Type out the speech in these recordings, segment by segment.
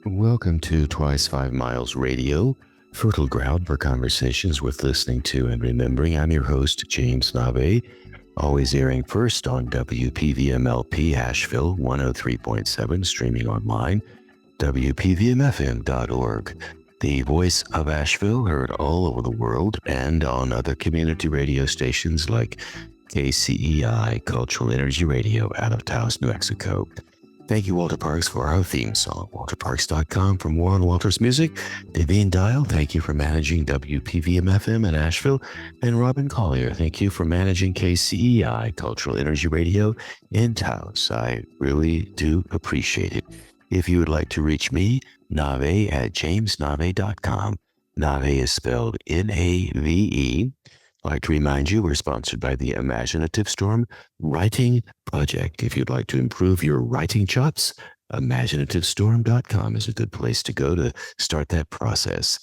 Welcome to Twice 5 Miles Radio, fertile ground for conversations worth listening to and remembering. I'm your host, James Navé, always airing first on WPVMLP Asheville 103.7, streaming online, WPVMFM.org. The voice of Asheville, heard all over the world and on other community radio stations like KCEI, Cultural Energy Radio, out of Taos, New Mexico. Thank you, Walter Parks, for our theme song. WalterParks.com for more on Walter's music. Davine Dial, thank you for managing WPVM-FM in Asheville. And Robin Collier, thank you for managing KCEI, Cultural Energy Radio in Taos. I really do appreciate it. If you would like to reach me, Navé at jamesnavé.com. Navé is spelled Nave. I'd like to remind you, we're sponsored by the Imaginative Storm Writing Project. If you'd like to improve your writing chops, imaginativestorm.com is a good place to go to start that process.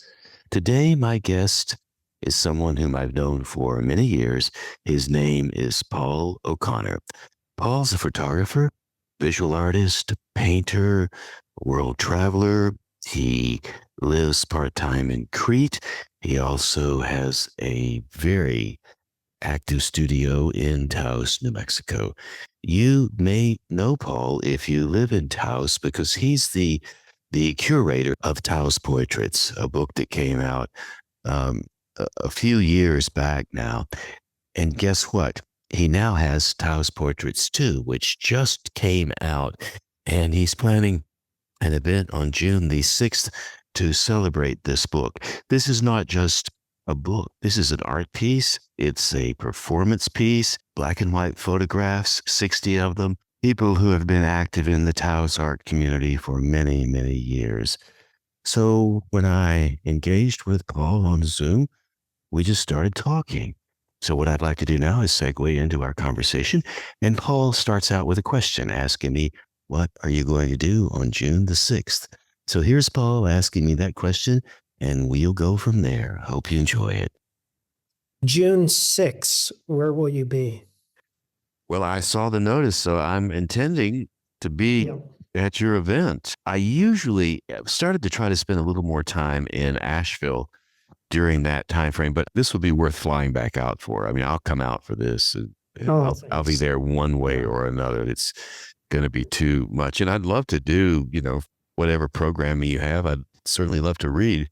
Today, my guest is someone whom I've known for many years. His name is Paul O'Connor. Paul's a photographer, visual artist, painter, world traveler. He lives part-time in Crete. He also has a very active studio in Taos, New Mexico. You may know Paul if you live in Taos because he's the curator of Taos Portraits, a book that came out a few years back now. And guess what? He now has Taos Portraits 2, which just came out, and he's planning an event on June the 6th to celebrate this book. This is not just a book. This is an art piece. It's a performance piece, black and white photographs, 60 of them, people who have been active in the Taos art community for many, many years. So when I engaged with Paul on Zoom, we just started talking. So what I'd like to do now is segue into our conversation. And Paul starts out with a question asking me, what are you going to do on June the 6th? So here's Paul asking me that question, and we'll go from there. Hope you enjoy it. June 6th, where will you be? Well, I saw the notice, so I'm intending to be at your event. I usually started to try to spend a little more time in Asheville during that time frame, but this would be worth flying back out for. I mean, I'll come out for this. I'll be there one way or another. It's going to be too much. And I'd love to do, whatever programming you have. I'd certainly love to read.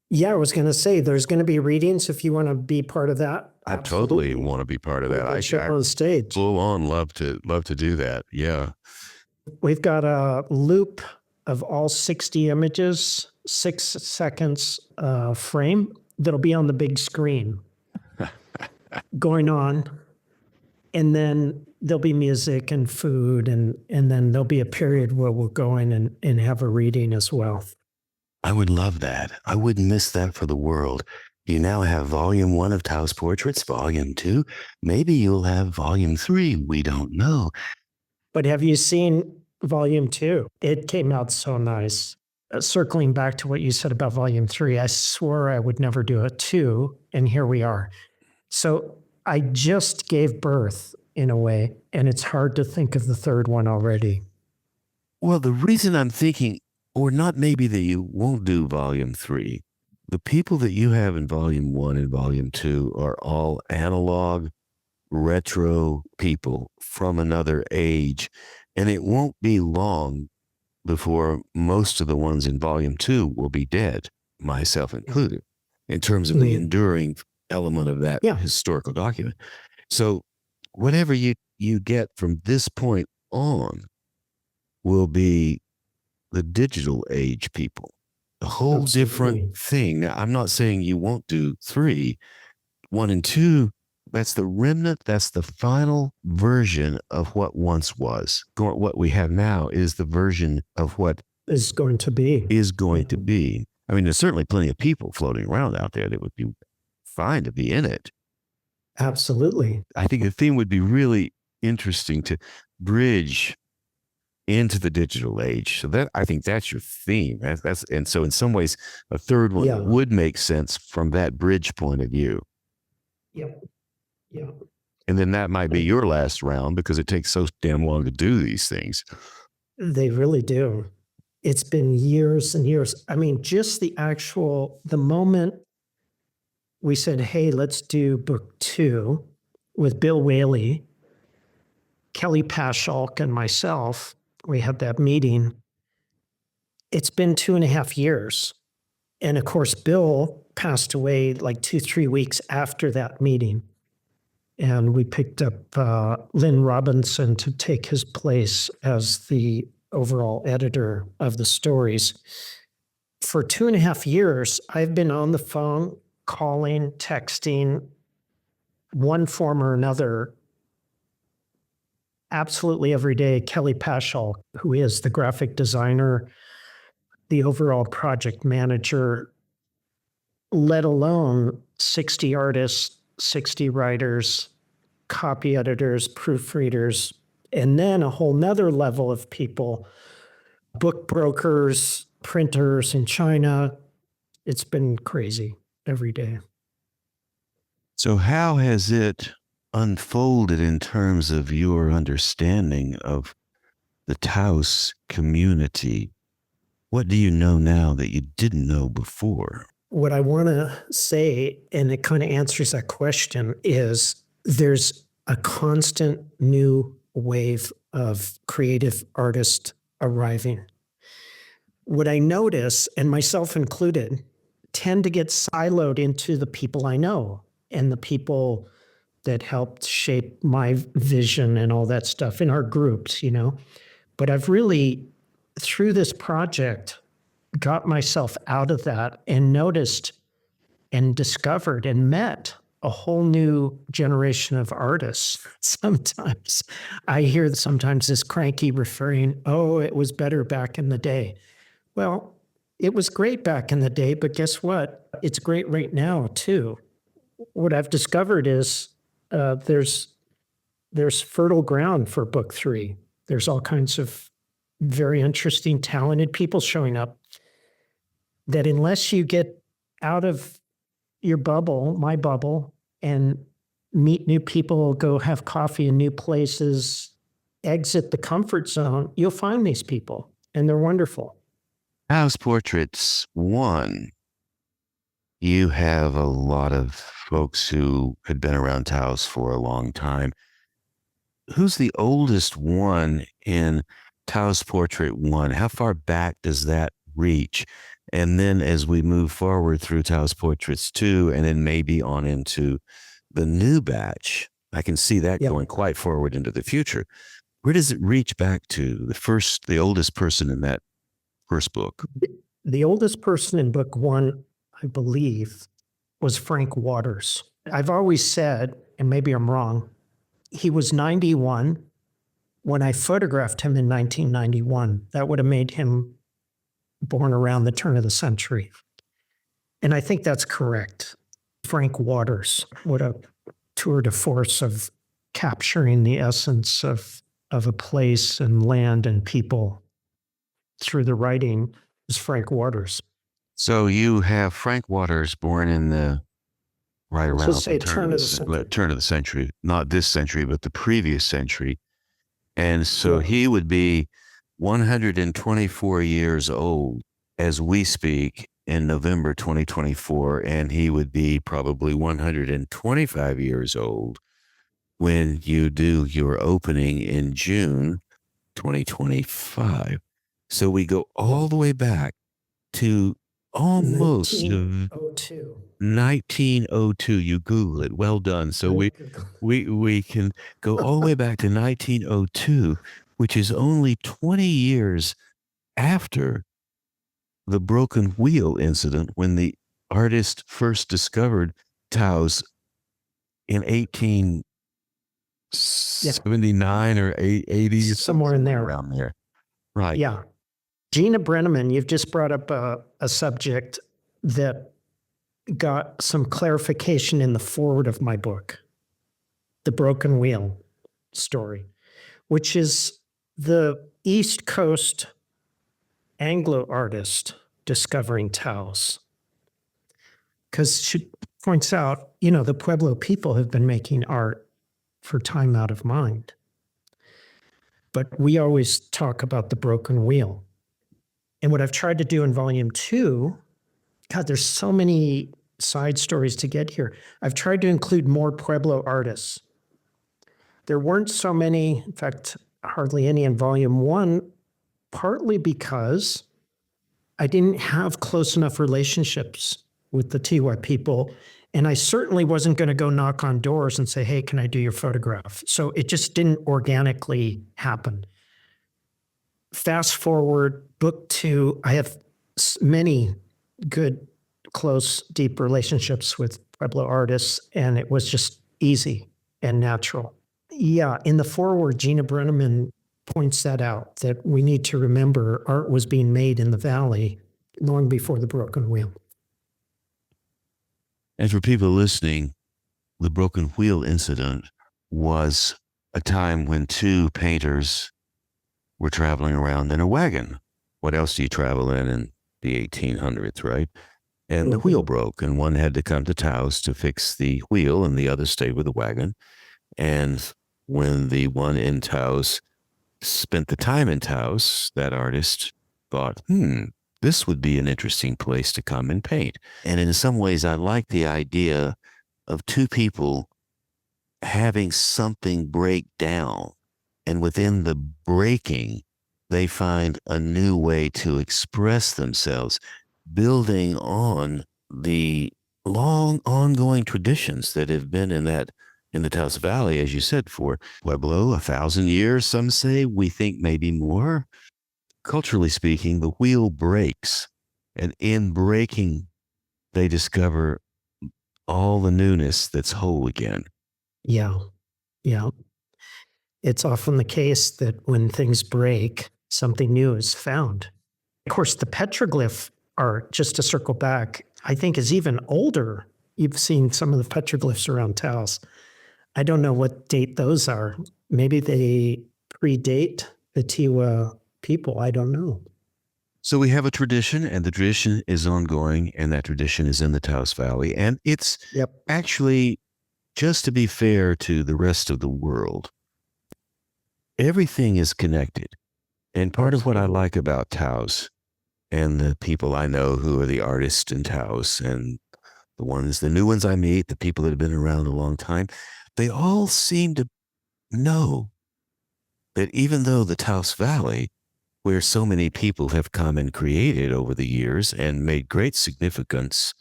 Yeah, I was going to say there's going to be readings if you want to be part of that. I totally want to be part of that. I on stage. Full on love to do that. Yeah. We've got a loop of all 60 images, 6 seconds frame that'll be on the big screen going on. And then there'll be music and food, and then there'll be a period where we'll go in and have a reading as well. I would love that. I wouldn't miss that for the world. You now have volume 1 of Taos Portraits, volume 2. Maybe you'll have volume 3. We don't know. But have you seen volume 2? It came out so nice. Circling back to what you said about volume 3, I swore I would never do a 2, and here we are. So I just gave birth in a way, and it's hard to think of the third one already. Well, the reason I'm thinking, or not maybe that you won't do volume 3, the people that you have in volume 1 and volume 2 are all analog, retro people from another age. And it won't be long before most of the ones in volume 2 will be dead, myself included, in terms of the enduring element of that historical document. So whatever you get from this point on will be the digital age people, a whole different thing. Now, I'm not saying you won't do 3, 1 and 2. That's the remnant. That's the final version of what once was. What we have now is the version of what is going to be. I mean, there's certainly plenty of people floating around out there that would be fine to be in it. Absolutely. I think the theme would be really interesting to bridge into the digital age. So I think that's your theme. And so in some ways, a third one would make sense from that bridge point of view. Yep. Yeah. And then that might be your last round because it takes so damn long to do these things. They really do. It's been years and years. I mean, just the moment we said, hey, let's do book 2 with Bill Whaley, Kelly Paschalk, and myself, we had that meeting. It's been 2.5 years. And of course, Bill passed away like 2-3 weeks after that meeting. And we picked up Lynn Robinson to take his place as the overall editor of the stories. For 2.5 years, I've been on the phone, calling, texting, one form or another, absolutely every day, Kelly Paschal, who is the graphic designer, the overall project manager, let alone 60 artists, 60 writers, copy editors, proofreaders, and then a whole nother level of people, book brokers, printers in China. It's been crazy every day. So how has it unfolded in terms of your understanding of the Taos community? What do you know now that you didn't know before? What I want to say, and it kind of answers that question, is there's a constant new wave of creative artists arriving. What I notice, and myself included, tend to get siloed into the people I know and the people that helped shape my vision and all that stuff in our groups, you know. But I've really, through this project, got myself out of that and noticed and discovered and met a whole new generation of artists. Sometimes I hear sometimes this cranky refrain, oh, it was better back in the day. Well, it was great back in the day, but guess what? It's great right now too. What I've discovered is there's fertile ground for book 3. There's all kinds of very interesting, talented people showing up that unless you get out of your bubble, my bubble, and meet new people, go have coffee in new places, exit the comfort zone, you'll find these people, and they're wonderful. Taos Portraits 1, you have a lot of folks who had been around Taos for a long time. Who's the oldest one in Taos Portrait 1? How far back does that reach? And then as we move forward through Taos Portraits 2, and then maybe on into the new batch, I can see that going quite forward into the future. Where does it reach back to? The oldest person in that first book? The oldest person in book 1, I believe, was Frank Waters. I've always said, and maybe I'm wrong, he was 91 when I photographed him in 1991. That would have made him born around the turn of the century. And I think that's correct. Frank Waters, what a tour de force of capturing the essence of a place and land and people through the writing is Frank Waters. So you have Frank Waters born in the right Let's around just say the turn of the century, not this century, but the previous century. And so he would be 124 years old as we speak in November 2024, and he would be probably 125 years old when you do your opening in June 2025. So we go all the way back to almost 1902. 1902. You Google it. Well done. So we can go all the way back to 1902, which is only 20 years after the broken wheel incident, when the artist first discovered Taos in 1879 or 80, somewhere in there. Around there. Right. Yeah. Gina Brenneman, you've just brought up a subject that got some clarification in the foreword of my book, The Broken Wheel story, which is the East Coast Anglo artist discovering Taos. Because she points out, you know, the Pueblo people have been making art for time out of mind. But we always talk about the broken wheel. And what I've tried to do in volume 2, God, there's so many side stories to get here. I've tried to include more Pueblo artists. There weren't so many, in fact, hardly any in volume 1, partly because I didn't have close enough relationships with the Tiwa people. And I certainly wasn't going to go knock on doors and say, hey, can I do your photograph? So it just didn't organically happen. Fast forward, book 2, I have many good, close, deep relationships with Pueblo artists, and it was just easy and natural. Yeah, in the foreword, Gina Brenneman points that out, that we need to remember art was being made in the valley long before the broken wheel. And for people listening, the broken wheel incident was a time when 2 painters were traveling around in a wagon. What else do you travel in the 1800s, right? And the wheel broke, and one had to come to Taos to fix the wheel, and the other stayed with the wagon. And when the one in Taos spent the time in Taos, that artist thought, this would be an interesting place to come and paint. And in some ways, I like the idea of 2 people having something break down. And within the breaking, they find a new way to express themselves, building on the long ongoing traditions that have been in the Taos Valley, as you said, for Pueblo, 1,000 years, some say. We think maybe more. Culturally speaking, the wheel breaks, and in breaking, they discover all the newness that's whole again. Yeah, yeah. It's often the case that when things break, something new is found. Of course, the petroglyph art, just to circle back, I think is even older. You've seen some of the petroglyphs around Taos. I don't know what date those are. Maybe they predate the Tiwa people. I don't know. So we have a tradition, and the tradition is ongoing, and that tradition is in the Taos Valley. And it's actually, just to be fair to the rest of the world, everything is connected. And part of what I like about Taos and the people I know who are the artists in Taos and the new ones I meet, the people that have been around a long time, they all seem to know that even though the Taos Valley, where so many people have come and created over the years and made great significance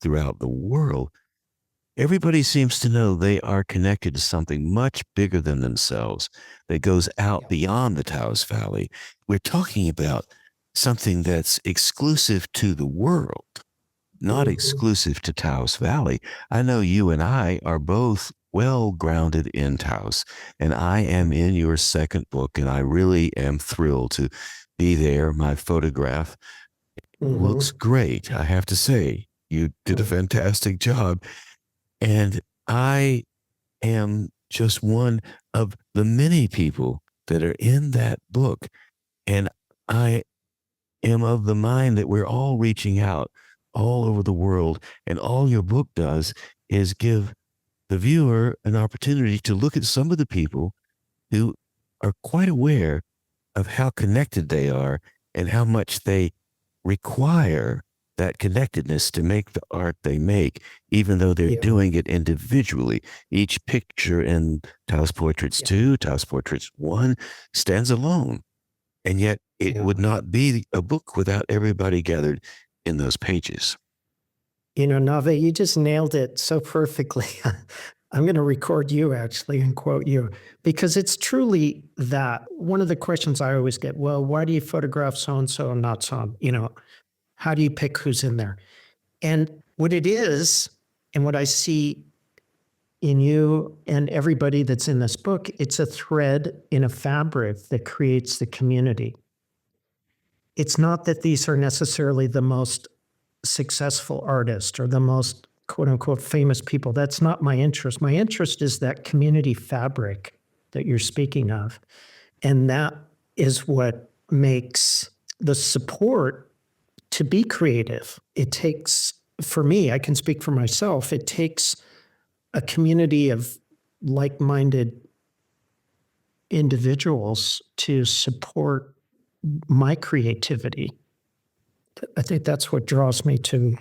throughout the world, everybody seems to know they are connected to something much bigger than themselves that goes out beyond the Taos Valley. We're talking about something that's exclusive to the world, not exclusive to Taos Valley. I know you and I are both well grounded in Taos, and I am in your second book, and I really am thrilled to be there. My photograph looks great, I have to say. You did a fantastic job. And I am just one of the many people that are in that book. And I am of the mind that we're all reaching out all over the world. And all your book does is give the viewer an opportunity to look at some of the people who are quite aware of how connected they are and how much they require that connectedness to make the art they make, even though they're doing it individually. Each picture in Taos Portraits 2, Taos Portraits 1 stands alone. And yet it would not be a book without everybody gathered in those pages. You know, Navé, you just nailed it so perfectly. I'm going to record you actually and quote you, because it's truly that. One of the questions I always get, well, why do you photograph so-and-so and not so? You know, how do you pick who's in there? And what it is, and what I see in you and everybody that's in this book, it's a thread in a fabric that creates the community. It's not that these are necessarily the most successful artists or the most quote unquote famous people. That's not my interest. My interest is that community fabric that you're speaking of. And that is what makes the support to be creative. It takes, for me, I can speak for myself, it takes a community of like-minded individuals to support my creativity. I think that's what draws me to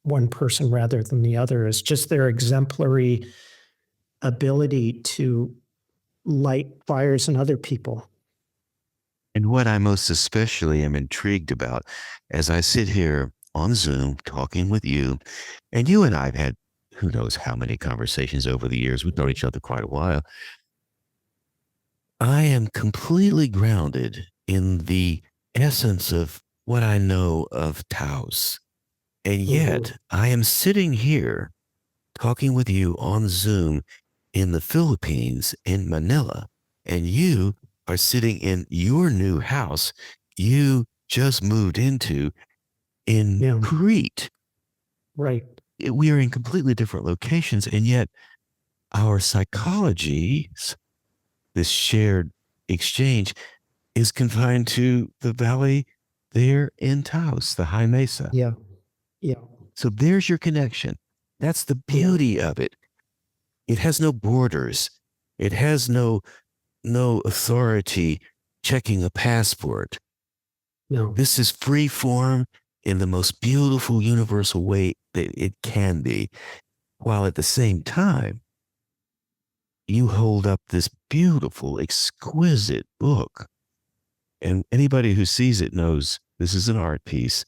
one person rather than the other, is just their exemplary ability to light fires in other people. And what I most especially am intrigued about as I sit here on Zoom talking with you, and you and I have had who knows how many conversations over the years. We've known each other quite a while. I am completely grounded in the essence of what I know of Taos. And yet I am sitting here talking with you on Zoom in the Philippines, in Manila, and you are sitting in your new house you just moved into in Yeah. Crete. Right. We are in completely different locations, and yet our psychologies, this shared exchange, is confined to the valley there in Taos, the high mesa. Yeah. Yeah. So there's your connection. That's the beauty of it. It has no borders. It has no authority checking a passport. No. This is free form in the most beautiful, universal way that it can be, while at the same time, you hold up this beautiful, exquisite book. And anybody who sees it knows this is an art piece.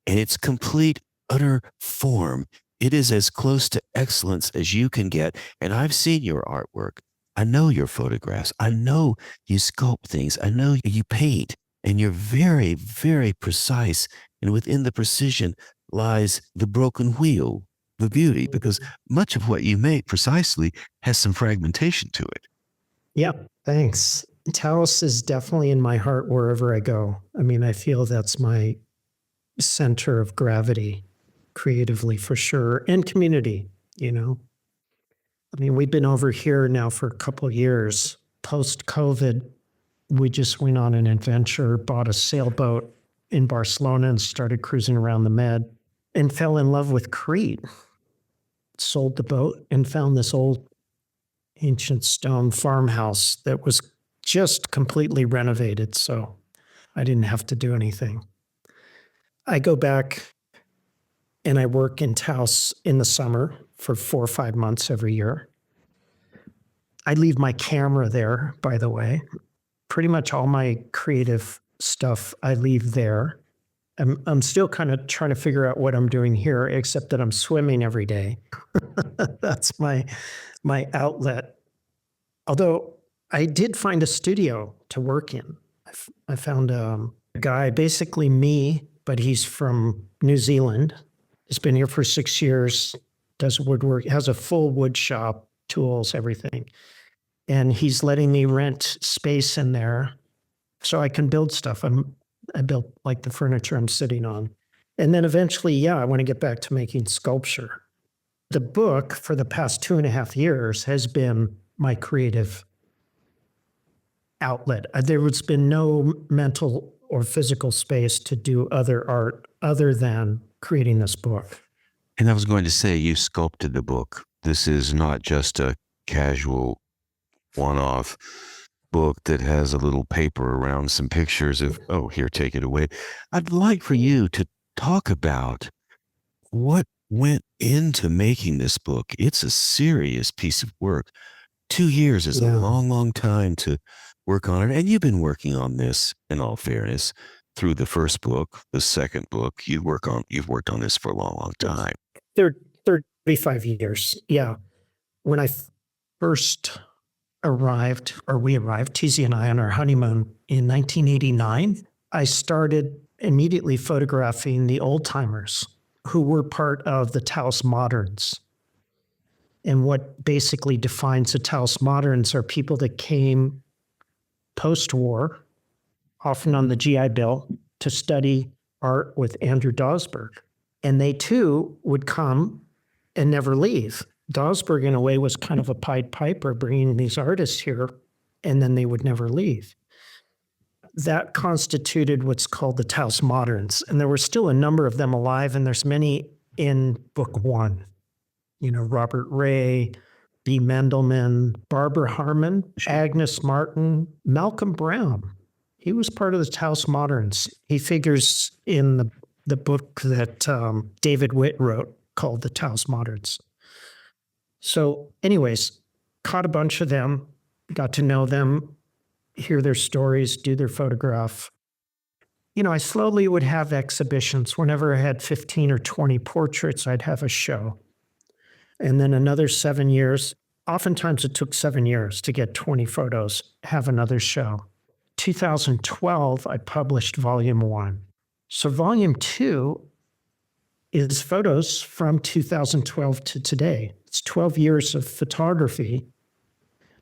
And its complete, utter form. It is as close to excellence as you can get. And I've seen your artwork. I know your photographs. I know you sculpt things. I know you paint. And you're very, very precise. And within the precision lies the broken wheel, the beauty, because much of what you make precisely has some fragmentation to it. Yeah. Thanks. Taos is definitely in my heart wherever I go. I mean, I feel that's my center of gravity creatively, for sure, and community, you know. I mean, we've been over here now for a couple of years. Post COVID, we just went on an adventure, bought a sailboat in Barcelona and started cruising around the Med, and fell in love with Crete. Sold the boat and found this old ancient stone farmhouse that was just completely renovated. So I didn't have to do anything. I go back and I work in Taos in the summer for 4 or 5 months every year. I leave my camera there, by the way. Pretty much all my creative stuff I leave there. I'm still kind of trying to figure out what I'm doing here, except that I'm swimming every day. That's my outlet. Although I did find a studio to work in. I found a guy, basically me, but he's from New Zealand. He's been here for 6 years, does woodwork, has a full wood shop, tools, everything. And he's letting me rent space in there so I can build stuff. I built like the furniture I'm sitting on. And then eventually, I want to get back to making sculpture. The book for the past 2.5 years has been my creative outlet. There has been no mental or physical space to do other art other than creating this book. And I was going to say, you sculpted the book. This is not just a casual one-off book that has a little paper around some pictures of, oh, here, take it away. I'd like for you to talk about what went into making this book. It's a serious piece of work. 2 years is a long, long time to work on it. And you've been working on this, in all fairness, through the first book, the second book. You've worked on this for a long, long time. 35 years. Yeah. When I first arrived, TZ and I, on our honeymoon in 1989, I started immediately photographing the old timers who were part of the Taos Moderns. And what basically defines the Taos Moderns are people that came post-war, often on the GI Bill, to study art with Andrew Dawsberg. And they too would come and never leave. Dawsberg, in a way, was kind of a Pied Piper, bringing these artists here, and then they would never leave. That constituted what's called the Taos Moderns. And there were still a number of them alive, and there's many in book one. You know, Robert Ray, B. Mendelman, Barbara Harmon, Agnes Martin, Malcolm Brown. He was part of the Taos Moderns. He figures in the book that David Witt wrote called The Taos Moderns. So anyways, caught a bunch of them, got to know them, hear their stories, do their photograph. I slowly would have exhibitions. Whenever I had 15 or 20 portraits, I'd have a show. And then another 7 years, oftentimes it took 7 years to get 20 photos, have another show. 2012, I published volume 1. So volume 2 is photos from 2012 to today. It's 12 years of photography,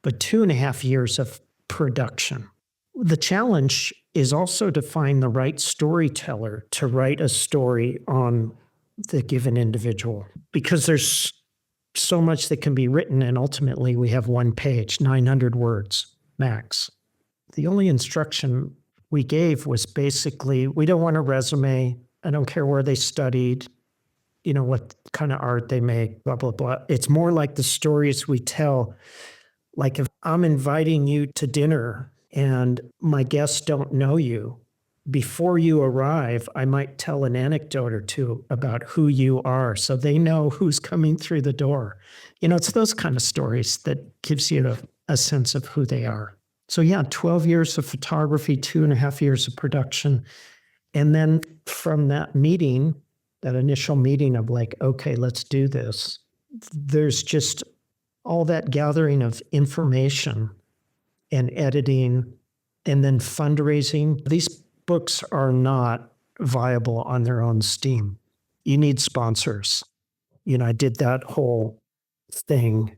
but 2.5 years of production. The challenge is also to find the right storyteller to write a story on the given individual, because there's so much that can be written, and ultimately we have one page, 900 words max. The only instruction we gave was basically, we don't want a resume. I don't care where they studied, what kind of art they make, blah, blah, blah. It's more like the stories we tell. Like if I'm inviting you to dinner and my guests don't know you, before you arrive, I might tell an anecdote or two about who you are so they know who's coming through the door. It's those kind of stories that gives you a sense of who they are. So yeah, 12 years of photography, 2.5 years of production. And then from that meeting, that initial meeting of like, okay, let's do this, there's just all that gathering of information and editing and then fundraising. These books are not viable on their own steam. You need sponsors. I did that whole thing.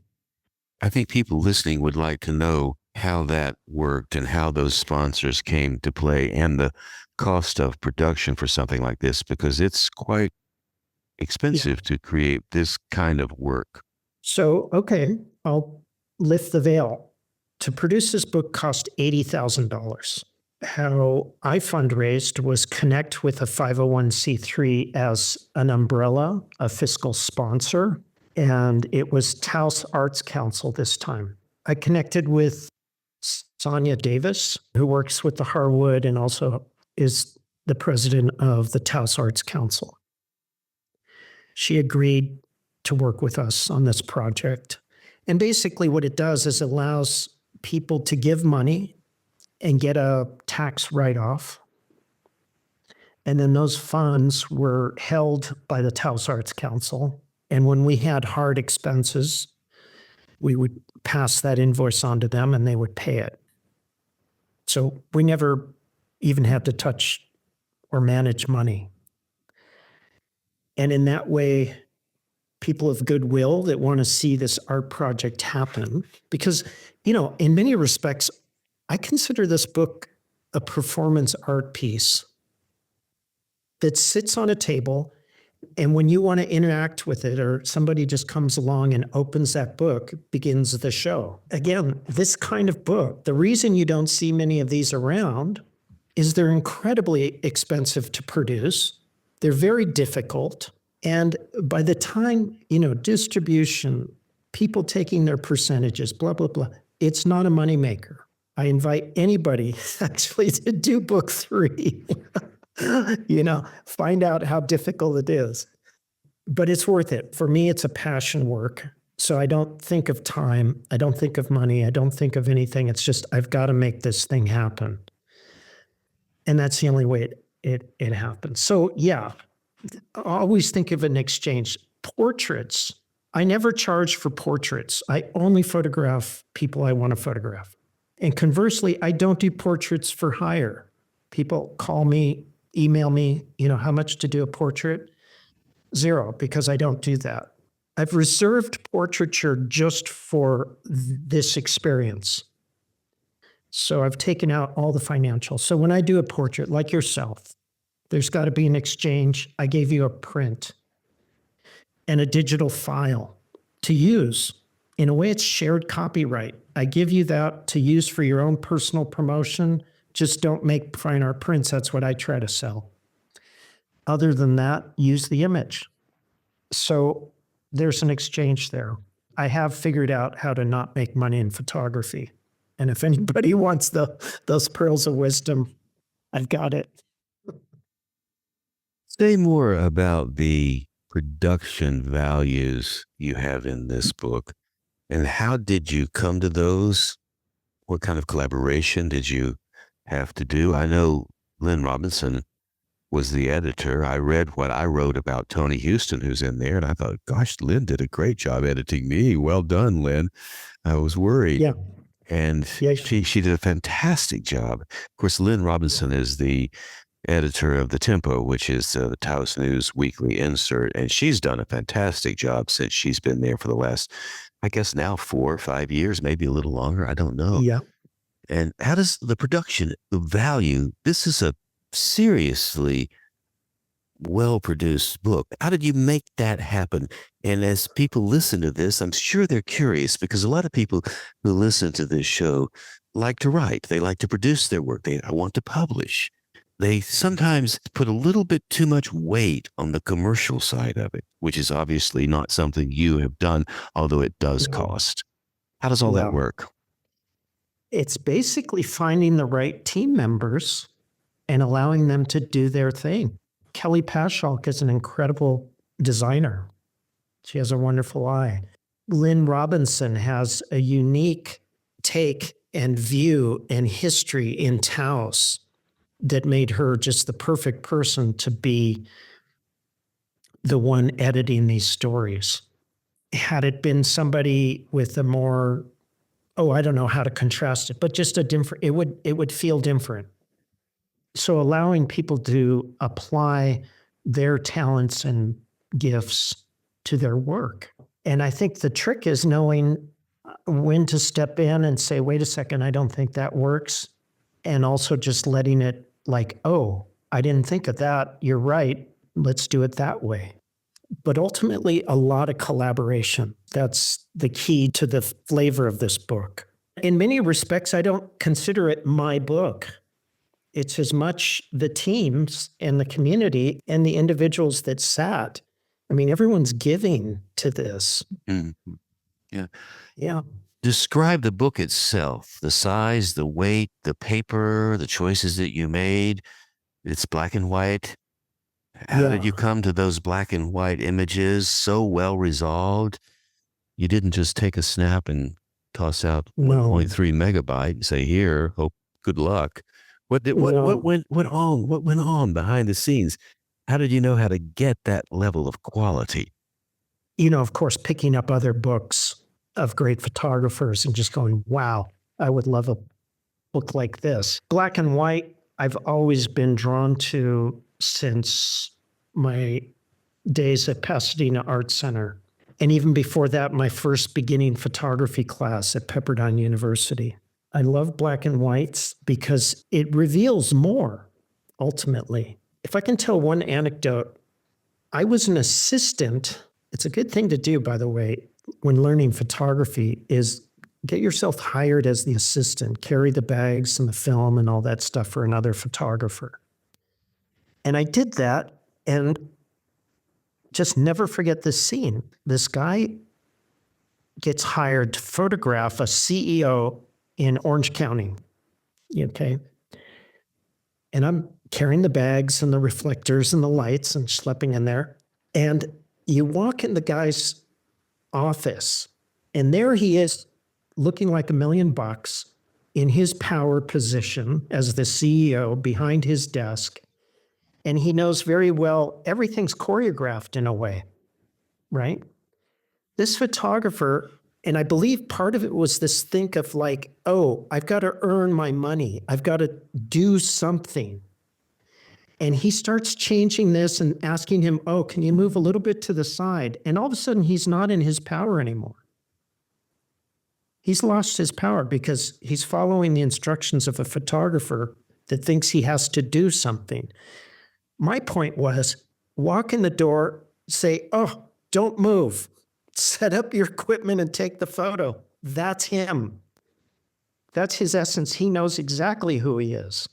I think people listening would like to know how that worked and how those sponsors came to play and the cost of production for something like this, because it's quite expensive to create this kind of work. So, okay, I'll lift the veil. To produce this book cost $80,000. How I fundraised was connect with a 501c3 as an umbrella, a fiscal sponsor, and it was Taos Arts Council this time. I connected with Sonia Davis, who works with the Harwood and also is the president of the Taos Arts Council. She agreed to work with us on this project. And basically what it does is allows people to give money and get a tax write-off. And then those funds were held by the Taos Arts Council. And when we had hard expenses, we would pass that invoice on to them and they would pay it. So we never even had to touch or manage money. And in that way, people of goodwill that want to see this art project happen, because, in many respects, I consider this book a performance art piece that sits on a table, and when you want to interact with it or somebody just comes along and opens that book, begins the show. Again, this kind of book, the reason you don't see many of these around is they're incredibly expensive to produce. They're very difficult. And by the time, distribution, people taking their percentages, blah, blah, blah, it's not a moneymaker. I invite anybody actually to do book 3, find out how difficult it is. But it's worth it. For me, it's a passion work. So I don't think of time. I don't think of money. I don't think of anything. It's just, I've got to make this thing happen. And that's the only way it happens. So yeah, always think of an exchange. Portraits, I never charge for portraits. I only photograph people I want to photograph. And conversely, I don't do portraits for hire. People call me, email me, how much to do a portrait? 0, because I don't do that. I've reserved portraiture just for this experience. So I've taken out all the financial. So when I do a portrait like yourself, there's got to be an exchange. I gave you a print and a digital file to use. In a way, it's shared copyright. I give you that to use for your own personal promotion. Just don't make fine art prints. That's what I try to sell. Other than that, use the image. So there's an exchange there. I have figured out how to not make money in photography. And if anybody wants those pearls of wisdom, I've got it. Say more about the production values you have in this book, and how did you come to those? What kind of collaboration did you have to do? I know Lynn Robinson was the editor. I read what I wrote about Tony Houston, who's in there, and I thought, gosh, Lynn did a great job editing me. Well done, Lynn. I was worried. Yeah. And Yeah. she did a fantastic job. Of course, Lynn Robinson is the editor of The Tempo, which is the Taos News weekly insert, and she's done a fantastic job since she's been there for the last, I guess now 4 or 5 years, maybe a little longer. I don't know. Yeah. And how does the production, the value, this is a seriously well-produced book. How did you make that happen? And as people listen to this, I'm sure they're curious, because a lot of people who listen to this show like to write. They like to produce their work. They want to publish. They sometimes put a little bit too much weight on the commercial side of it, which is obviously not something you have done, although it does cost. How does all that work? It's basically finding the right team members and allowing them to do their thing. Kelly Paschalk is an incredible designer. She has a wonderful eye. Lynn Robinson has a unique take and view and history in Taos that made her just the perfect person to be the one editing these stories. Had it been somebody with a more, I don't know how to contrast it, but just a different, it would feel different. So allowing people to apply their talents and gifts to their work. And I think the trick is knowing when to step in and say, wait a second, I don't think that works. And also just letting it like, I didn't think of that. You're right. Let's do it that way. But ultimately, a lot of collaboration. That's the key to the flavor of this book. In many respects, I don't consider it my book. It's as much the teams and the community and the individuals that sat. I mean, everyone's giving to this. Mm-hmm. Yeah. Yeah. Describe the book itself, the size, the weight, the paper, the choices that you made. It's black and white. How did you come to those black and white images so well resolved? You didn't just take a snap and toss out 1.3 megabyte and say, here, hope, good luck. What went on behind the scenes? How did you know how to get that level of quality? Of course, picking up other books of great photographers and just going, wow, I would love a book like this. Black and white, I've always been drawn to since my days at Pasadena Art Center. And even before that, my first beginning photography class at Pepperdine University. I love black and whites because it reveals more, ultimately. If I can tell one anecdote, I was an assistant. It's a good thing to do, by the way, when learning photography, is get yourself hired as the assistant, carry the bags and the film and all that stuff for another photographer. And I did that, and just never forget this scene. This guy gets hired to photograph a CEO in Orange County, okay? And I'm carrying the bags and the reflectors and the lights and schlepping in there. And you walk in the guy's office, and there he is looking like $1 million in his power position as the CEO behind his desk. And he knows very well everything's choreographed in a way, right? This photographer, and I believe part of it was this think of like, I've got to earn my money. I've got to do something. And he starts changing this and asking him, can you move a little bit to the side? And all of a sudden, he's not in his power anymore. He's lost his power because he's following the instructions of a photographer that thinks he has to do something. My point was, walk in the door, say, don't move. Set up your equipment and take the photo. That's him. That's his essence. He knows exactly who he is.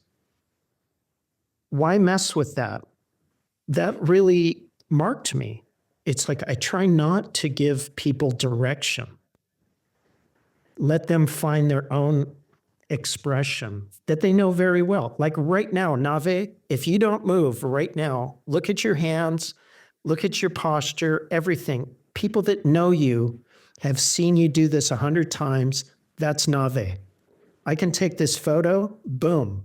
Why mess with that? That really marked me. It's like I try not to give people direction. Let them find their own expression that they know very well. Like right now, Navé, if you don't move right now, look at your hands, look at your posture, everything. People that know you have seen you do this 100 times. That's Navé. I can take this photo, boom,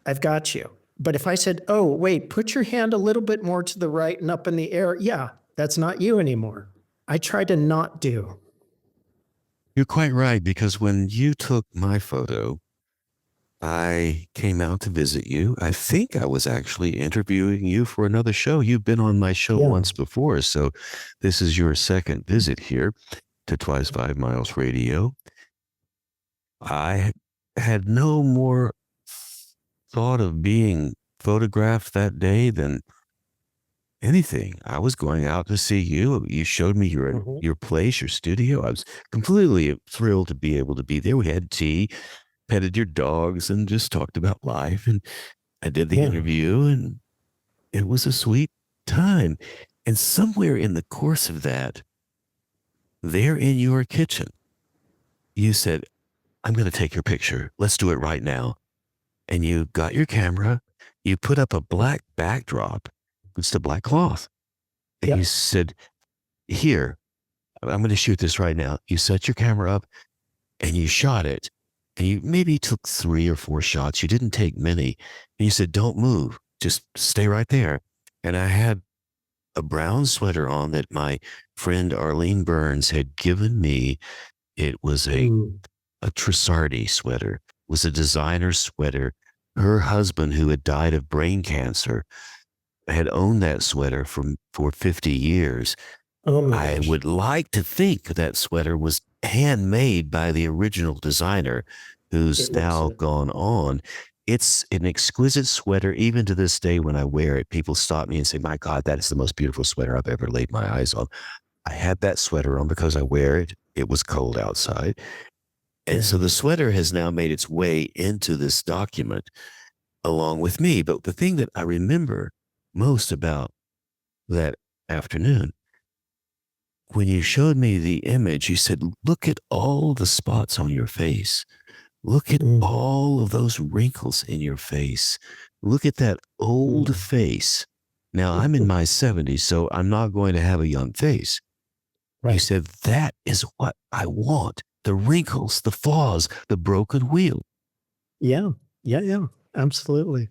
I've got you. But if I said, oh, wait, put your hand a little bit more to the right and up in the air, yeah, that's not you anymore. I try to not do. You're quite right, because when you took my photo, I came out to visit you. I think I was actually interviewing you for another show. You've been on my show Yeah. once before, so this is your second visit here to Twice 5 Miles Radio. I had no more thought of being photographed that day than anything. I was going out to see you. You showed me your place, your studio. I was completely thrilled to be able to be there. We had tea, petted your dogs, and just talked about life. And I did the interview, and it was a sweet time. And somewhere in the course of that, there in your kitchen, you said, I'm going to take your picture. Let's do it right now. And you got your camera, you put up a black backdrop, it's the black cloth. And you said, here, I'm going to shoot this right now. You set your camera up and you shot it. And you maybe took 3 or 4 shots. You didn't take many. And you said, don't move. Just stay right there. And I had a brown sweater on that my friend Arlene Burns had given me. It was a Trussardi sweater. It was a designer sweater. Her husband, who had died of brain cancer, had owned that sweater for 50 years. I would like to think that sweater was handmade by the original designer, who's now gone on. It's an exquisite sweater. Even to this day, when I wear it, people stop me and say, my God, that is the most beautiful sweater I've ever laid my eyes on. I had that sweater on because I wear it. It was cold outside. And so the sweater has now made its way into this document along with me. But the thing that I remember most about that afternoon, when you showed me the image, you said, look at all the spots on your face. Look at all of those wrinkles in your face. Look at that old face. Now, I'm in my 70s, so I'm not going to have a young face. Right. You said, that is what I want. The wrinkles, the flaws, the broken wheel. Yeah, absolutely.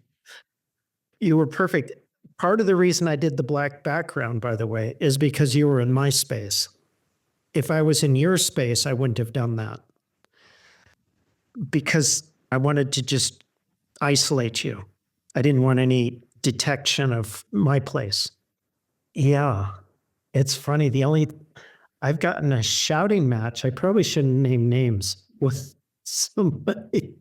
You were perfect. Part of the reason I did the black background, by the way, is because you were in my space. If I was in your space, I wouldn't have done that. Because I wanted to just isolate you. I didn't want any detection of my place. Yeah, it's funny. I've gotten a shouting match. I probably shouldn't name names with somebody.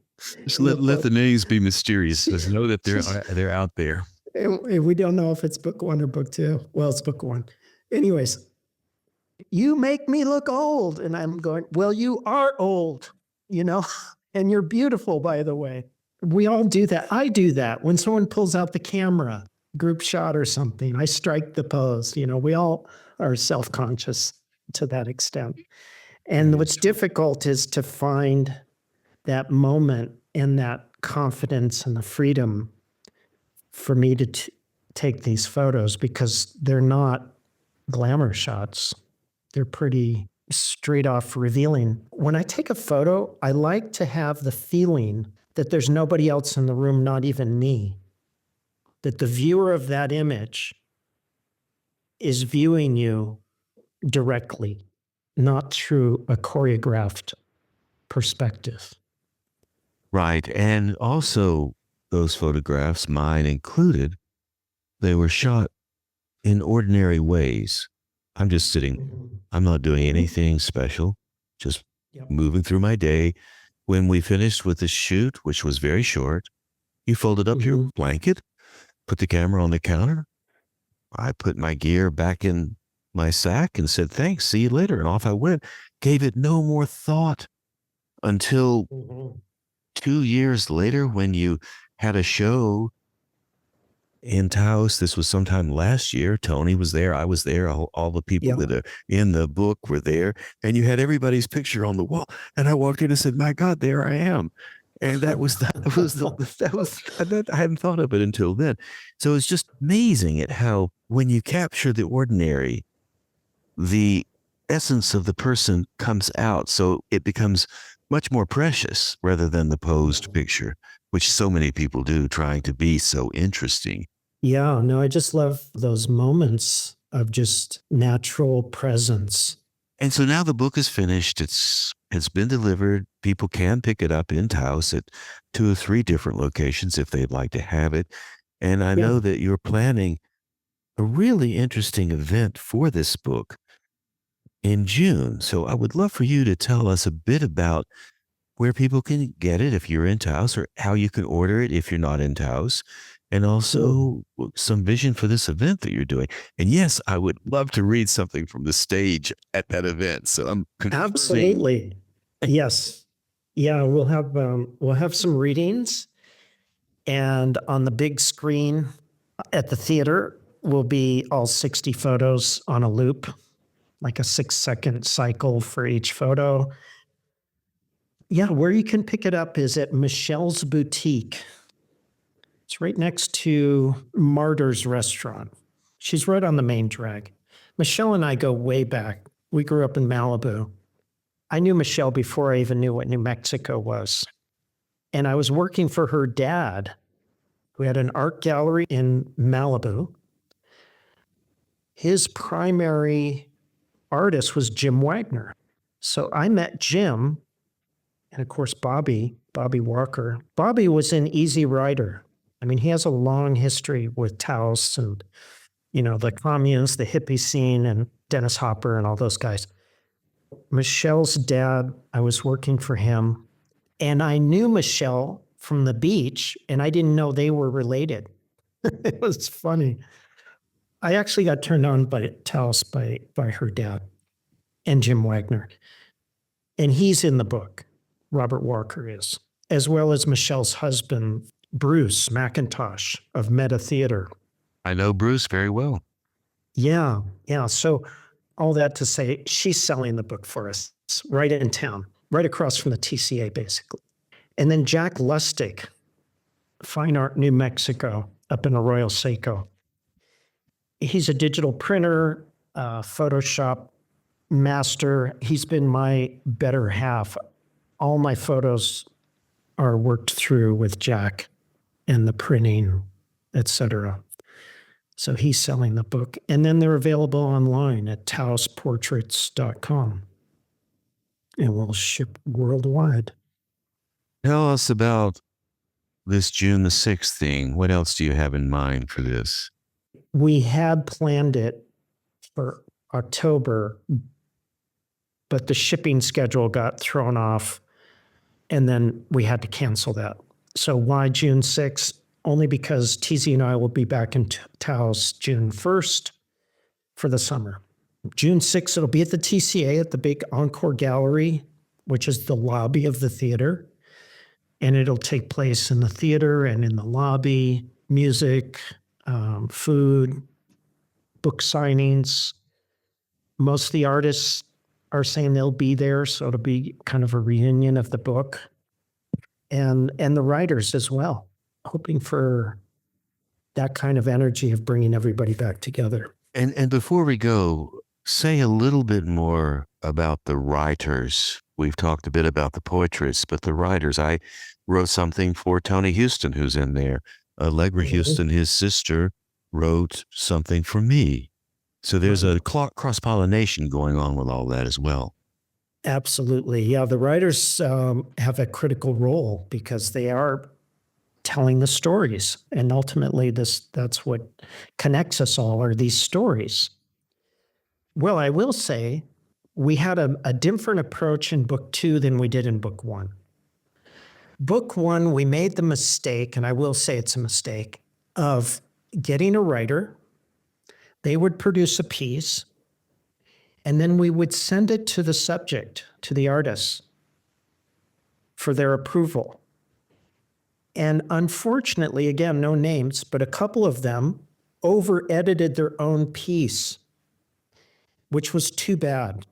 Just let the names be mysterious. Just know that they're out there. We don't know if it's book 1 or book 2. Well, it's book 1. Anyways, you make me look old. And I'm going, well, you are old, and you're beautiful, by the way. We all do that. I do that. When someone pulls out the camera, group shot or something, I strike the pose. We all are self-conscious to that extent. And what's difficult is to find that moment and that confidence and the freedom for me to take these photos, because they're not glamour shots. They're pretty straight off revealing. When I take a photo, I like to have the feeling that there's nobody else in the room, not even me. That the viewer of that image is viewing you directly, not through a choreographed perspective. Right. And also, those photographs, mine included, they were shot in ordinary ways. I'm just sitting, I'm not doing anything special, just moving through my day. When we finished with the shoot, which was very short, you folded up your blanket, put the camera on the counter. I put my gear back in my sack and said, thanks, see you later. And off I went. Gave it no more thought until 2 years later, when you had a show in Taos. This was sometime last year. Tony was there. I was there. All the people Yeah. that are in the book were there. And you had everybody's picture on the wall. And I walked in and said, my God, there I am. And that was I hadn't thought of it until then. So it's just amazing at how when you capture the ordinary, the essence of the person comes out. So it becomes much more precious rather than the posed picture, which so many people do, trying to be so interesting. Yeah, no, I just love those moments of just natural presence. And so now the book is finished. It's been delivered. People can pick it up in Taos at 2 or 3 different locations if they'd like to have it. And I Yeah. know that you're planning a really interesting event for this book in June. So I would love for you to tell us a bit about where people can get it if you're in Taos, or how you can order it if you're not in Taos, and also some vision for this event that you're doing. And yes, I would love to read something from the stage at that event. So I'm confirming. Absolutely. Yes. Yeah, we'll have some readings, and on the big screen at the theater will be all 60 photos on a loop, like a 6-second cycle for each photo. Yeah, where you can pick it up is at Michelle's Boutique. It's right next to Martyrs Restaurant. She's right on the main drag. Michelle and I go way back. We grew up in Malibu. I knew Michelle before I even knew what New Mexico was. And I was working for her dad, who had an art gallery in Malibu. His primary artist was Jim Wagner. So I met Jim, and of course, Bobby Walker. Bobby was an Easy Rider. I mean, he has a long history with Taos and, the communes, the hippie scene, and Dennis Hopper and all those guys. Michelle's dad, I was working for him, and I knew Michelle from the beach, and I didn't know they were related. It was funny. I actually got turned on by Taos by her dad and Jim Wagner. And he's in the book, Robert Walker is, as well as Michelle's husband, Bruce McIntosh of Meta Theater. I know Bruce very well. Yeah. So all that to say, she's selling the book for us right in town, right across from the TCA, basically. And then Jack Lustig, Fine Art New Mexico, up in Arroyo Seco. He's a digital printer, Photoshop master. He's been my better half. All my photos are worked through with Jack and the printing, etc. So he's selling the book. And then they're available online at taosportraits.com. And we'll ship worldwide. Tell us about this June the 6th thing. What else do you have in mind for this? We had planned it for October, but the shipping schedule got thrown off, and then we had to cancel that. So why June 6th? Only because TZ and I will be back in Taos June 1st for the summer. June 6th, it'll be at the TCA at the big Encore Gallery, which is the lobby of the theater. And it'll take place in the theater and in the lobby, music, food, book signings. Most of the artists are saying they'll be there, so it'll be kind of a reunion of the book. And the writers as well, hoping for that kind of energy of bringing everybody back together. And before we go, say a little bit more about the writers. We've talked a bit about the poetries, but the writers. I wrote something for Tony Houston, who's in there. Allegra Houston, his sister, wrote something for me. So there's a cross-pollination going on with all that as well. Absolutely. Yeah, the writers have a critical role because they are telling the stories. And ultimately, that's what connects us all, are these stories. Well, I will say we had a different approach in book 2 than we did in book 1. Book 1, we made the mistake, and I will say it's a mistake, of getting a writer. They would produce a piece, and then we would send it to the subject, to the artist, for their approval. And unfortunately, again, no names, but a couple of them over edited their own piece, which was too bad.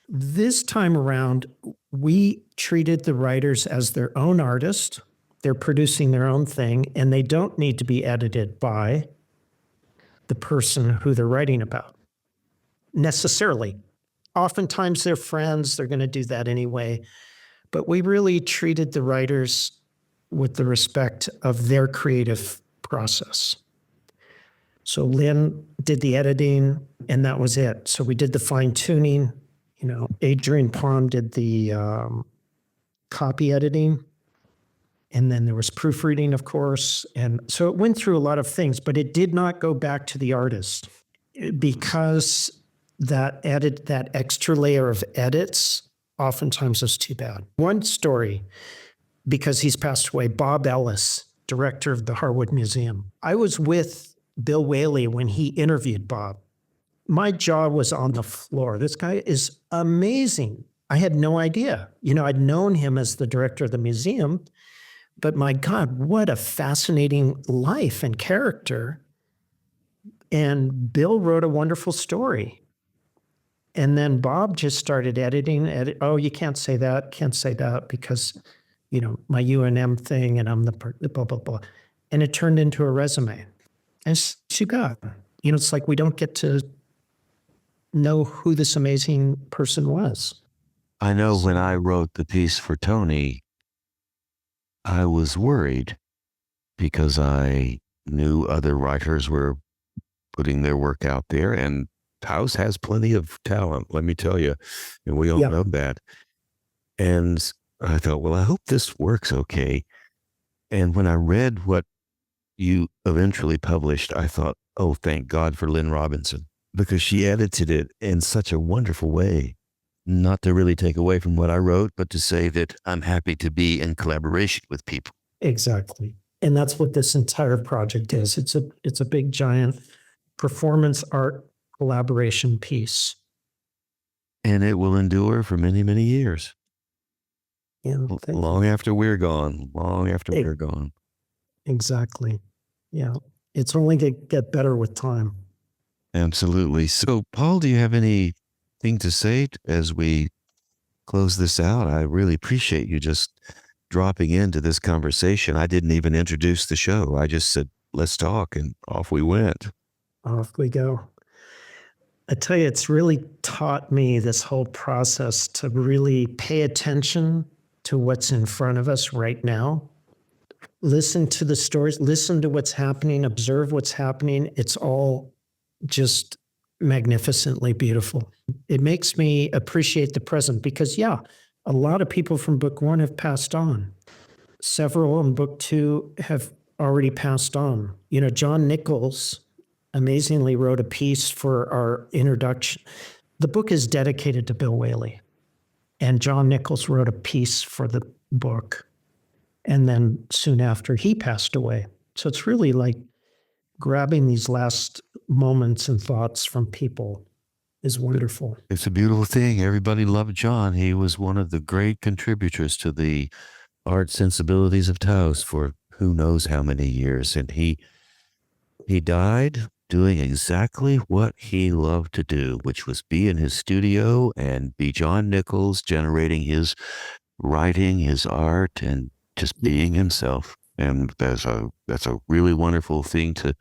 This time around, we treated the writers as their own artist. They're producing their own thing, and they don't need to be edited by the person who they're writing about necessarily. Oftentimes they're friends, they're going to do that anyway. But we really treated the writers with the respect of their creative process. So Lynn did the editing, and that was it. So we did the fine tuning. Adrian Palm did the copy editing, and then there was proofreading, of course. And so it went through a lot of things, but it did not go back to the artist because that extra layer of edits oftentimes is too bad. One story, because he's passed away, Bob Ellis, director of the Harwood Museum. I was with Bill Whaley when he interviewed Bob. My jaw was on the floor. This guy is amazing. I had no idea. I'd known him as the director of the museum, but my God, what a fascinating life and character. And Bill wrote a wonderful story. And then Bob just started editing. Oh, you can't say that because, my UNM thing and I'm the blah, blah, blah. And it turned into a resume. And it's too bad. It's like we don't get to know who this amazing person was. I know when I wrote the piece for Tony, I was worried because I knew other writers were putting their work out there, and Taos has plenty of talent, let me tell you, and we all know that. And I thought, well, I hope this works okay. And when I read what you eventually published, I thought, oh, thank God for Lynn Robinson, because she edited it in such a wonderful way. Not to really take away from what I wrote, but to say that I'm happy to be in collaboration with people. Exactly. And that's what this entire project is. It's a big, giant performance art collaboration piece. And it will endure for many, many years. Yeah, long after we're gone. Exactly. Yeah. It's only going to get better with time. Absolutely. So, Paul, do you have anything to say as we close this out? I really appreciate you just dropping into this conversation. I didn't even introduce the show. I just said, let's talk, and off we went. Off we go. I tell you, it's really taught me this whole process to really pay attention to what's in front of us right now. Listen to the stories, listen to what's happening, observe what's happening. It's all just magnificently beautiful. It makes me appreciate the present because, a lot of people from book one have passed on. Several in book two have already passed on. John Nichols amazingly wrote a piece for our introduction. The book is dedicated to Bill Whaley, and John Nichols wrote a piece for the book. And then soon after, he passed away. So it's really like grabbing these last moments and thoughts from people is wonderful. It's a beautiful thing. Everybody loved John. He was one of the great contributors to the art sensibilities of Taos for who knows how many years. And he died doing exactly what he loved to do, which was be in his studio and be John Nichols, generating his writing, his art, and just being himself. And that's a really wonderful thing to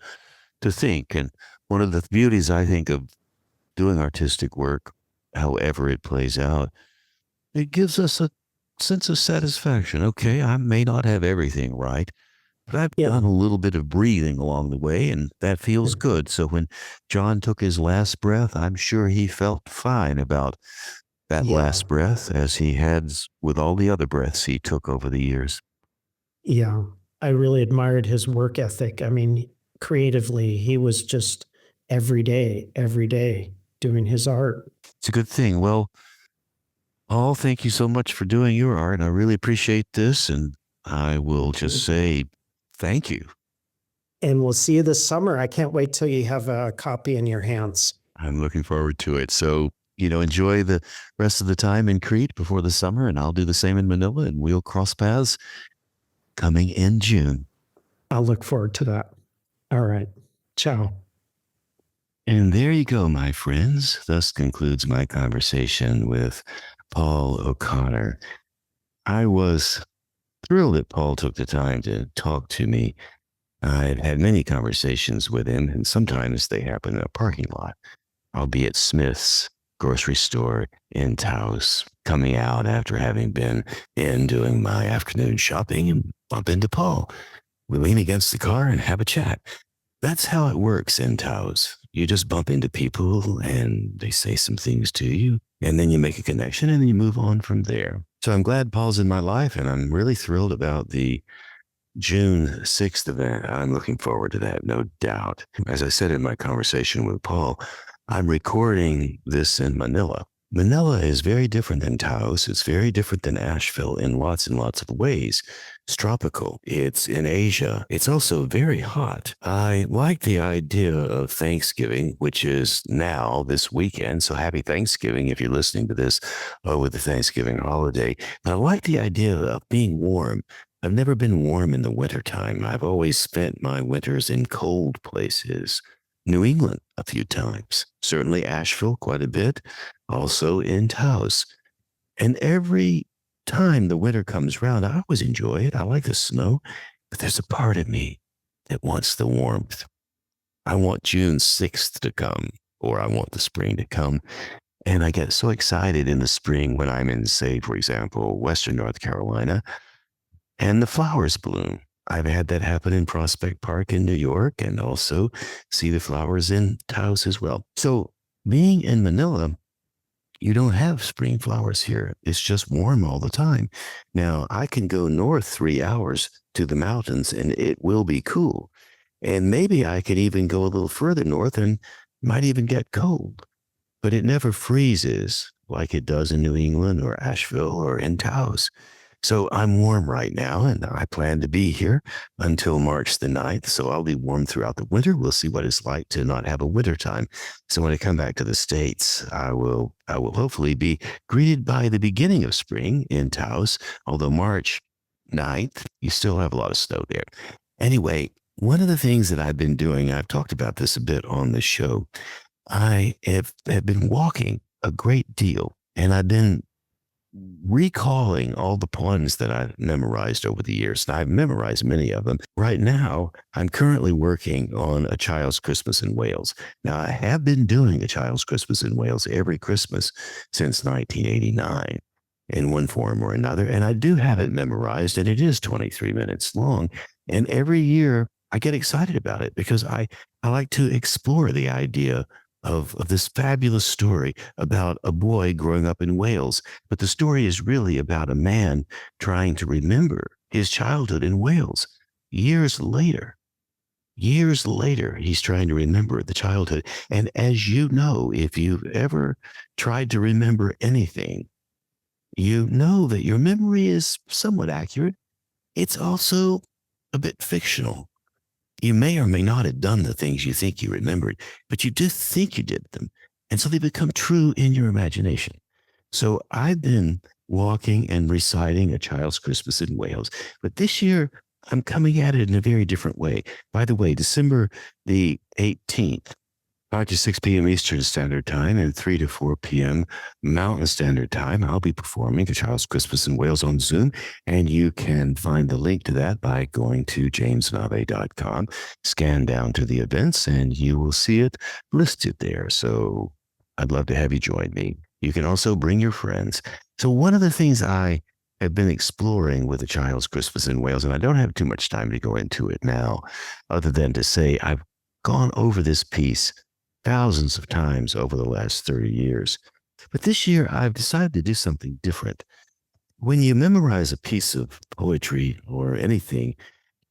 think. And one of the beauties, I think, of doing artistic work, however it plays out, it gives us a sense of satisfaction. Okay, I may not have everything right, but I've done a little bit of breathing along the way, and that feels good. So when John took his last breath, I'm sure he felt fine about that last breath, as he had with all the other breaths he took over the years. Yeah, I really admired his work ethic. I mean, creatively, he was just every day doing his art. It's a good thing. Well, Paul, thank you so much for doing your art. I really appreciate this, and I will just say thank you. And we'll see you this summer. I can't wait till you have a copy in your hands. I'm looking forward to it. So, enjoy the rest of the time in Crete before the summer, and I'll do the same in Manila, and we'll cross paths coming in June. I'll look forward to that. All right. Ciao. And there you go, my friends. Thus concludes my conversation with Paul O'Connor. I was thrilled that Paul took the time to talk to me. I've had many conversations with him, and sometimes they happen in a parking lot. I'll be at Smith's grocery store in Taos, coming out after having been in doing my afternoon shopping, and bump into Paul. We lean against the car and have a chat. That's how it works in Taos. You just bump into people and they say some things to you, and then you make a connection and then you move on from there. So I'm glad Paul's in my life, and I'm really thrilled about the June 6th event. I'm looking forward to that, no doubt. As I said in my conversation with Paul, I'm recording this in Manila. Manila is very different than Taos. It's very different than Asheville in lots and lots of ways. It's tropical. It's in Asia. It's also very hot. I like the idea of Thanksgiving, which is now this weekend. So happy Thanksgiving if you're listening to this over the Thanksgiving holiday. I like the idea of being warm. I've never been warm in the wintertime. I've always spent my winters in cold places. New England a few times, certainly Asheville quite a bit, also in Taos. And every time the winter comes around, I always enjoy it. I like the snow, but there's a part of me that wants the warmth. I want June 6th to come, or I want the spring to come. And I get so excited in the spring when I'm in, say, for example, Western North Carolina, and the flowers bloom. I've had that happen in Prospect Park in New York, and also see the flowers in Taos as well. So being in Manila, you don't have spring flowers here. It's just warm all the time. Now, I can go north 3 hours to the mountains and it will be cool. And maybe I could even go a little further north and might even get cold. But it never freezes like it does in New England or Asheville or in Taos. So I'm warm right now, and I plan to be here until March the 9th. So I'll be warm throughout the winter. We'll see what it's like to not have a winter time. So when I come back to the States, I will hopefully be greeted by the beginning of spring in Taos, although March 9th, you still have a lot of snow there. Anyway, one of the things that I've been doing, I've talked about this a bit on the show, I have been walking a great deal, and I've been recalling all the puns that I've memorized over the years. And I've memorized many of them. Right now, I'm currently working on A Child's Christmas in Wales. Now, I have been doing A Child's Christmas in Wales every Christmas since 1989 in one form or another. And I do have it memorized, and it is 23 minutes long. And every year, I get excited about it because I like to explore the idea of this fabulous story about a boy growing up in Wales. But the story is really about a man trying to remember his childhood in Wales. Years later, he's trying to remember the childhood. And as you know, if you've ever tried to remember anything, you know that your memory is somewhat accurate. It's also a bit fictional. You may or may not have done the things you think you remembered, but you do think you did them. And so they become true in your imagination. So I've been walking and reciting A Child's Christmas in Wales, but this year I'm coming at it in a very different way. By the way, December the 18th, 5 to 6 p.m. Eastern Standard Time and 3 to 4 p.m. Mountain Standard Time, I'll be performing A Child's Christmas in Wales on Zoom, and you can find the link to that by going to jamesnavé.com, scan down to the events, and you will see it listed there. So I'd love to have you join me. You can also bring your friends. So one of the things I have been exploring with A Child's Christmas in Wales, and I don't have too much time to go into it now, other than to say I've gone over this piece thousands of times over the last 30 years. But this year, I've decided to do something different. When you memorize a piece of poetry or anything,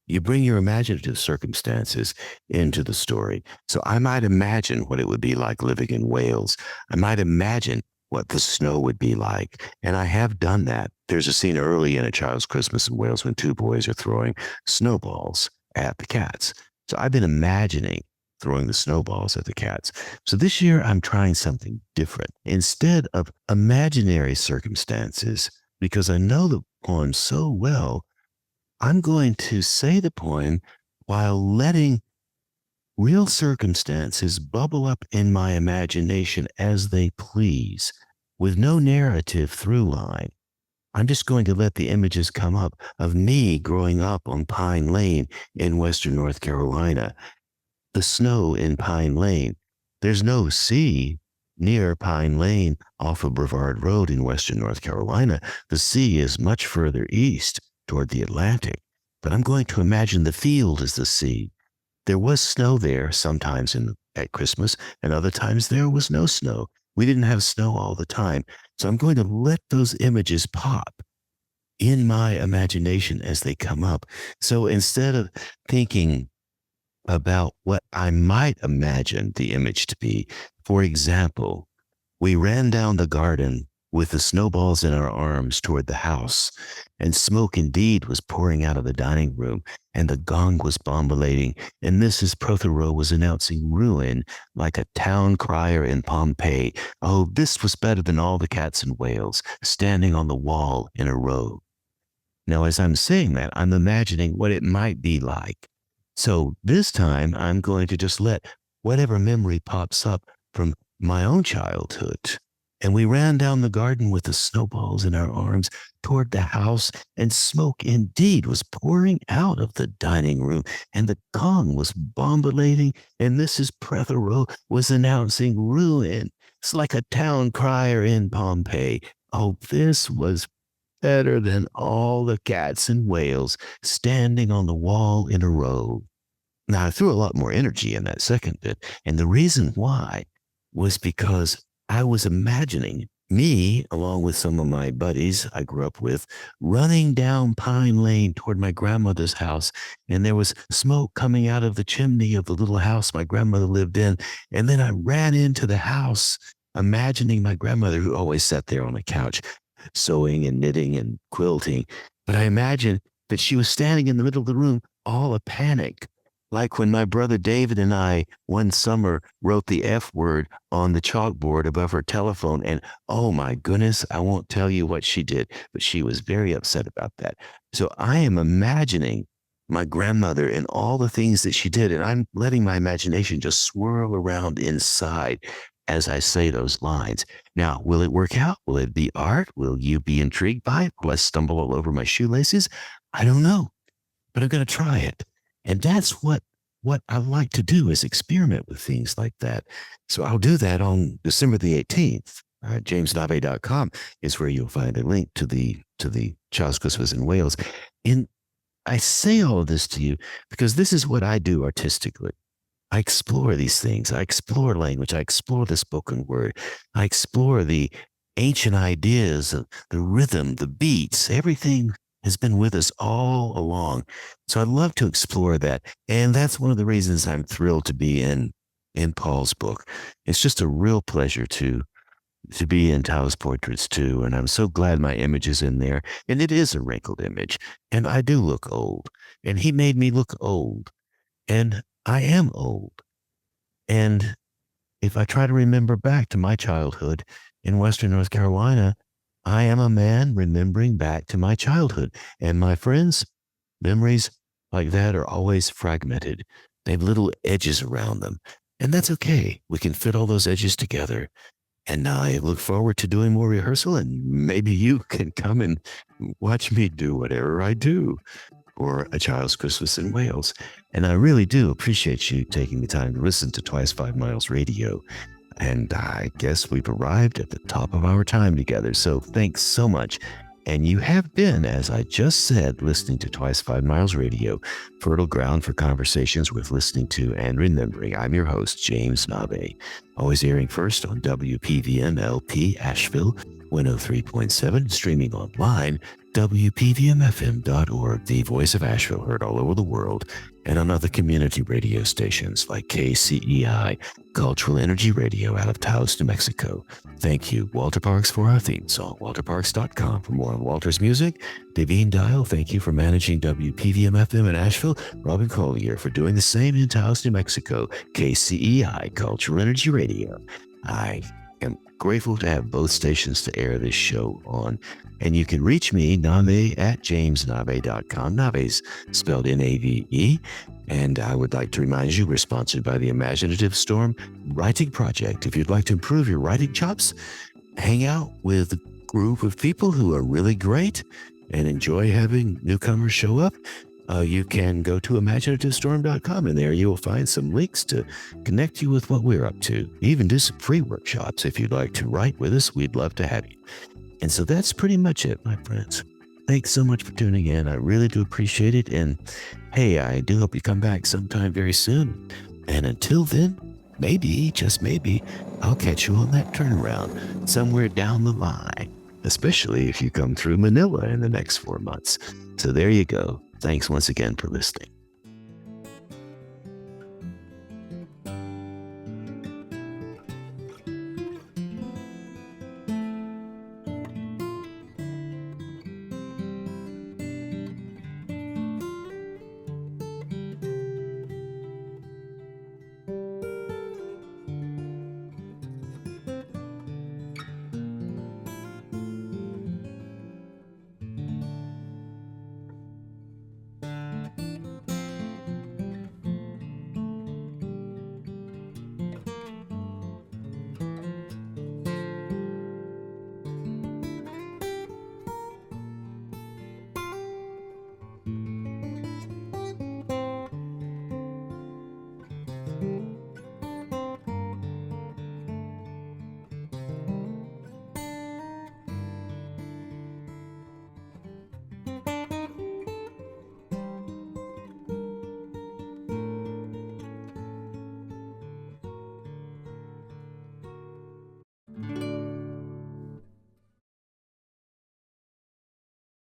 you bring your imaginative circumstances into the story. So I might imagine what it would be like living in Wales. I might imagine what the snow would be like. And I have done that. There's a scene early in A Child's Christmas in Wales when two boys are throwing snowballs at the cats. So I've been imagining throwing the snowballs at the cats. So this year I'm trying something different. Instead of imaginary circumstances, because I know the poem so well, I'm going to say the poem while letting real circumstances bubble up in my imagination as they please, with no narrative through line. I'm just going to let the images come up of me growing up on Pine Lane in Western North Carolina, the snow in Pine Lane. There's no sea near Pine Lane off of Brevard Road in Western North Carolina. The sea is much further east toward the Atlantic. But I'm going to imagine the field as the sea. There was snow there sometimes at Christmas, and other times there was no snow. We didn't have snow all the time. So I'm going to let those images pop in my imagination as they come up. So instead of thinking about what I might imagine the image to be, for example, we ran down the garden with the snowballs in our arms toward the house, and smoke indeed was pouring out of the dining room, and the gong was bombulating, and Mrs. Prothero was announcing ruin like a town crier in Pompeii. Oh, this was better than all the cats in Wales, standing on the wall in a row. Now, as I'm saying that, I'm imagining what it might be like. So this time, I'm going to just let whatever memory pops up from my own childhood. And we ran down the garden with the snowballs in our arms toward the house, and smoke indeed was pouring out of the dining room, and the gong was bombulating, and Mrs. Prothero was announcing ruin. It's like a town crier in Pompeii. Oh, this was better than all the cats in Wales standing on the wall in a row. Now, I threw a lot more energy in that second bit, and the reason why was because I was imagining me, along with some of my buddies I grew up with, running down Pine Lane toward my grandmother's house, and there was smoke coming out of the chimney of the little house my grandmother lived in, and then I ran into the house, imagining my grandmother, who always sat there on the couch, sewing and knitting and quilting, but I imagined that she was standing in the middle of the room, all a panic, like when my brother David and I one summer wrote the F word on the chalkboard above her telephone. And oh my goodness, I won't tell you what she did, but she was very upset about that. So I am imagining my grandmother and all the things that she did, and I'm letting my imagination just swirl around inside as I say those lines. Now, will it work out? Will it be art? Will you be intrigued by it? Will I stumble all over my shoelaces? I don't know, but I'm going to try it. And that's what I like to do, is experiment with things like that. So I'll do that on December the 18th. JamesNavé.com is where you'll find a link to the Child's Christmas in Wales. And I say all of this to you because this is what I do artistically. I explore these things. I explore language. I explore the spoken word. I explore the ancient ideas, the rhythm, the beats, everything has been with us all along. So I'd love to explore that. And that's one of the reasons I'm thrilled to be in Paul's book. It's just a real pleasure to be in Taos Portraits too. And I'm so glad my image is in there. And it is a wrinkled image. And I do look old. And he made me look old. And I am old. And if I try to remember back to my childhood in Western North Carolina, I am a man remembering back to my childhood. And my friends, memories like that are always fragmented. They have little edges around them. And that's okay. We can fit all those edges together. And I look forward to doing more rehearsal, and maybe you can come and watch me do whatever I do for A Child's Christmas in Wales. And I really do appreciate you taking the time to listen to Twice 5 Miles Radio. And I guess we've arrived at the top of our time together. So thanks so much. And you have been, as I just said, listening to Twice 5 Miles Radio, fertile ground for conversations worth listening to and remembering. I'm your host, James Navé, always airing first on WPVM LP Asheville 103.7, streaming online, WPVMFM.org, the voice of Asheville, heard all over the world, and on other community radio stations like KCEI, Cultural Energy Radio out of Taos, New Mexico. Thank you, Walter Parks, for our theme song, walterparks.com. For more on Walter's music, Davine Dial, thank you for managing WPVM-FM in Asheville. Robin Collier for doing the same in Taos, New Mexico. KCEI, Cultural Energy Radio. I am Grateful to have both stations to air this show on. And you can reach me, Navé, at jamesnavé.com. Navé's spelled Nave. And I would like to remind you, we're sponsored by the Imaginative Storm Writing Project. If you'd like to improve your writing chops, hang out with a group of people who are really great and enjoy having newcomers show up, you can go to imaginativestorm.com, and there you will find some links to connect you with what we're up to. Even do some free workshops. If you'd like to write with us, we'd love to have you. And so that's pretty much it, my friends. Thanks so much for tuning in. I really do appreciate it. And hey, I do hope you come back sometime very soon. And until then, maybe, just maybe, I'll catch you on that turnaround somewhere down the line, especially if you come through Manila in the next 4 months. So there you go. Thanks once again for listening.